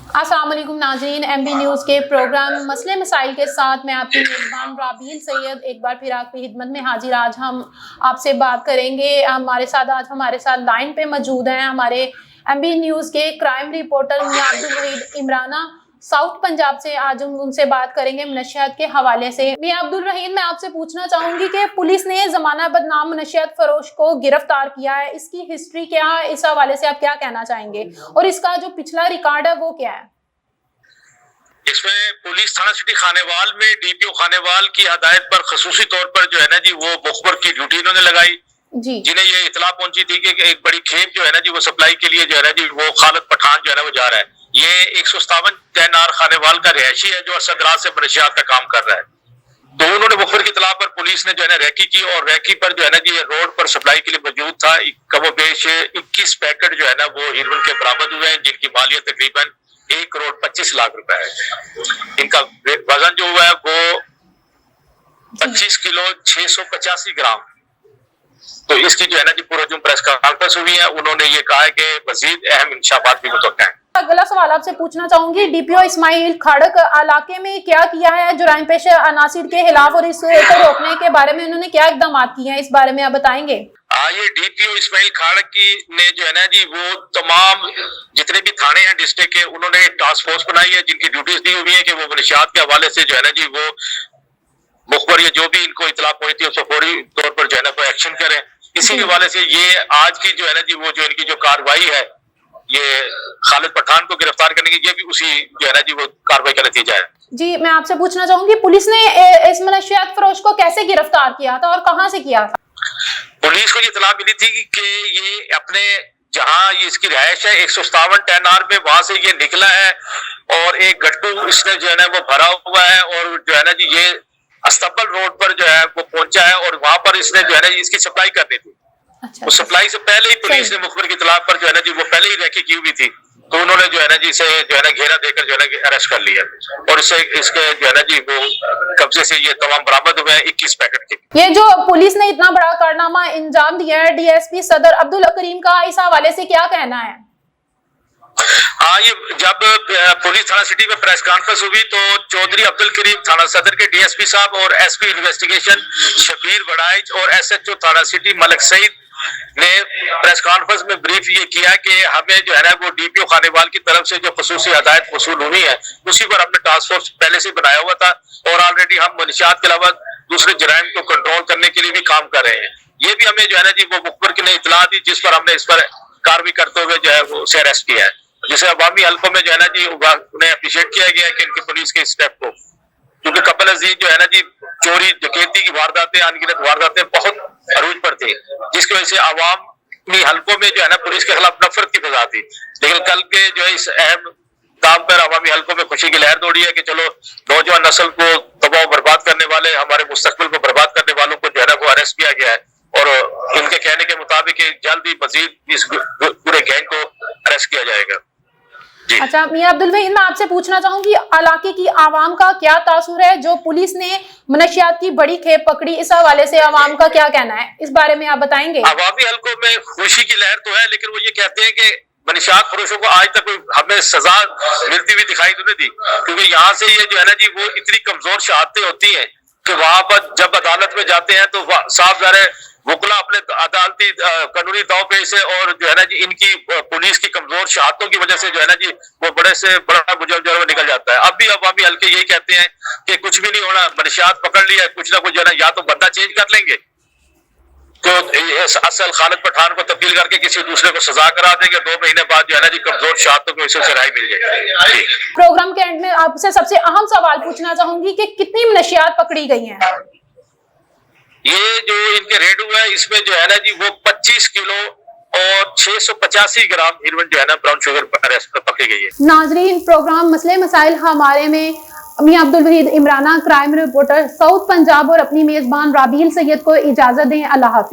अस्सलाम वालेकुम नाज़रीन, MB न्यूज़ के प्रोग्राम मसले मसाइल के साथ मैं आपकी मेज़बान राबील सैयद एक बार फिर आपकी खिदमत में हाजिर। आज हम आपसे बात करेंगे। आज हमारे साथ लाइन पे मौजूद हैं हमारे MB न्यूज़ के क्राइम रिपोर्टर मियां अब्दुल वहीद इमराना साउथ पंजाब से। आज हम उनसे बात करेंगे मनशियात के हवाले से। मियां अब्दुल वहीद, मैं आपसे पूछना चाहूँगी कि पुलिस ने ज़माना बदनाम मनशियात फरोश को गिरफ्तार किया है, इसकी हिस्ट्री क्या है, इस हवाले से आप क्या कहना चाहेंगे और इसका जो पिछला रिकॉर्ड है वो क्या है? इसमें पुलिस थाना सिटी खानेवाल में DPO खानेवाल की हदायत पर खसूसी तौर पर जो है ना जी वो मुखबर की ड्यूटी इन्होंने लगाई जी, जिन्हें ये इतला पहुंची थी कि एक बड़ी खेप जो है ना जी वो सप्लाई के लिए जो है ना जी वो खालिद पठान जो है ना वो जा रहा है। ये 157 तैनार खानेवाल का रिहायशी है जो असदरात से मनशियात का काम कर रहा है। तो उन्होंने मुखबर की इतला पर पुलिस ने जो है ना रैकी की और रैकी पर जो है ना जी रोड पर सप्लाई के लिए मौजूद था। कमो बेश 21 पैकेट जो है ना वो हीरोइन के बरामद हुए हैं, जिनकी मालियत तकरीबन 1,25,00,000 रुपए है। इनका वजन जो हुआ है वो 25 किलो 685 ग्राम। तो इसकी जो है ना जी पूरा प्रेस कॉन्फ्रेंस हुई है। उन्होंने ये कहा है कि मजीद अहम इंशाबात भी मुतवक्का है। अगला सवाल आपसे पूछना चाहूंगी, DPO इस्माइल खड़क इलाके में क्या किया है जुराइम पेश अनासिर के खिलाफ और इसको रोकने के बारे में उन्होंने क्या इकदाम किए हैं, इस बारे में आप बताएंगे? ये DPO इस्माइल खड़क की ने जो है ना जी वो तमाम जितने भी थाने हैं डिस्ट्रिक्ट के, उन्होंने टास्क फोर्स बनाई है जिनकी ड्यूटीज दी हुई है कि वो मनशियात के हवाले से जो है ना जी वो मुखबर या जो भी इनको इतला पहुंचती है उसको फौरी तौर पर जो है ना वो एक्शन करें। इसी के हवाले से ये आज की जो है ना जी वो जो इनकी जो कार्रवाई है ये खालिद पठान को गिरफ्तार करने की, ये भी उसी जो है ना जी वो कार्रवाई का नतीजा है। जी, मैं आपसे पूछना चाहूंगी पुलिस ने इस मनशियात फरोश को कैसे गिरफ्तार किया था और कहां से किया था? पुलिस को ये इतला मिली थी कि ये अपने जहां ये इसकी रिहायश है 157 टैनार में, वहां से ये निकला है और एक गट्टू इसने जो है ना वो भरा हुआ है और जो है ना जी ये अस्तबल रोड पर जो है वो पहुंचा है और वहां पर इसने जो है ना इसकी सप्लाई करनी थी। अच्छा, उस सप्लाई से पहले ही पुलिस ने मुखबर की इतला पर जो है ना जी वो पहले ही रैकी की हुई थी। तो उन्होंने जो है ना जी इसे जो है ना घेरा देकर जो है ना अरेस्ट कर लिया और इसके जो है ना जी वो कब्जे से ये तमाम बरामद हुए हैं 21 पैकेट के। ये जो पुलिस ने इतना बड़ा कारनामा अंजाम दिया है, DSP सदर अब्दुल करीम का इस हवाले से क्या कहना है? हाँ, ये जब पुलिस थाना सिटी में प्रेस कॉन्फ्रेंस हुई तो चौधरी अब्दुल करीम थाना सदर के DSP साहब और SP इन्वेस्टिगेशन शबीर वड़ाइच और SHO थाना सिटी मलिक सईद ने प्रेस कॉन्फ्रेंस में ब्रीफ ये किया कि हमें जो है ना वो DPO खानेवाल की तरफ से जो खसूसी हदायत वसूल हुई है उसी पर हमने टास्क फोर्स पहले से बनाया हुआ था और ऑलरेडी हम मनशियात के अलावा दूसरे जराइम को कंट्रोल करने के लिए भी काम कर रहे हैं। ये भी हमें जो है ना जी वो मुखबर की ने इतला दी जिस पर हमने इस पर कार्रवाई करते हुए जो है वो उसे अरेस्ट किया है, जिसे अवामी हल्कों में जो है ना जी उन्हें अप्रिशिएट किया गया है कि इनकी पुलिस के स्टेप को, क्योंकि कबल अजीज जो है ना जी चोरी डकैती की वारदातें अनगिनत वारदातें बहुत अरूज पर थी, जिसकी वजह से अवामी हल्कों में जो है ना पुलिस के खिलाफ नफरत की फजा थी। लेकिन कल के जो है इस अहम काम पर अवामी हल्कों में खुशी की लहर दौड़ी है कि चलो नौजवान नस्ल को तबाह बर्बाद करने वाले, हमारे मुस्तकबिल को बर्बाद करने वालों को जो है ना वो अरेस्ट किया गया है और इनके कहने के मुताबिक जल्द ही मजीद इस पूरे गैंग को अरेस्ट किया जाएगा। अच्छा मियां अब्दुल वहीद, मैं आपसे पूछना चाहूंगी इलाके की आवाम का क्या तासुर है जो पुलिस ने मनशियात की बड़ी खेप पकड़ी, इस हवाले से आवाम का क्या कहना है, इस बारे में आप बताएंगे? अवामी हल्कों में खुशी की लहर तो है, लेकिन वो ये कहते हैं कि मनशियात फरोशों को आज तक हमें सजा मिलती हुई दिखाई तो नहीं दी, क्योंकि यहाँ से ये जो है ना जी वो इतनी कमजोर शहादतें होती हैं कि वहां पर जब अदालत में जाते हैं तो साफ ज़ाहिर है वकला अपने अदालती कानूनी दाव पे से और जो है ना जी इनकी पुलिस की कमजोर शहादतों की वजह से जो है ना जी वो बड़े से बड़ा मुजरिम जो है निकल जाता है। अब भी अवामी हल्के यही कहते हैं कि कुछ भी नहीं होना, मनशियात पकड़ लिया, कुछ ना कुछ जो है ना या तो बंदा चेंज कर लेंगे तो असल खालिद पठान को तब्दील करके किसी दूसरे को सजा करा देंगे, 2 महीने बाद जो है ना जी कमजोर शहादतों को इससे राहत मिल जाएगी। प्रोग्राम के एंड में आपसे सबसे अहम सवाल पूछना चाहूंगी कि कितनी मनशियात पकड़ी गई हैं? ये जो इनके रेड हुआ है इसमें जो है ना जी वो 25 किलो और 685 ग्राम हीरोइन जो है ना ब्राउन शुगर अरेस्ट पकड़ी गई है। नाजरीन, प्रोग्राम मसले मसाइल हमारे में मियां अब्दुल वहीद इमराना क्राइम रिपोर्टर साउथ पंजाब और अपनी मेजबान राबील सैयद को इजाजत दें। अल्लाह हाफिज।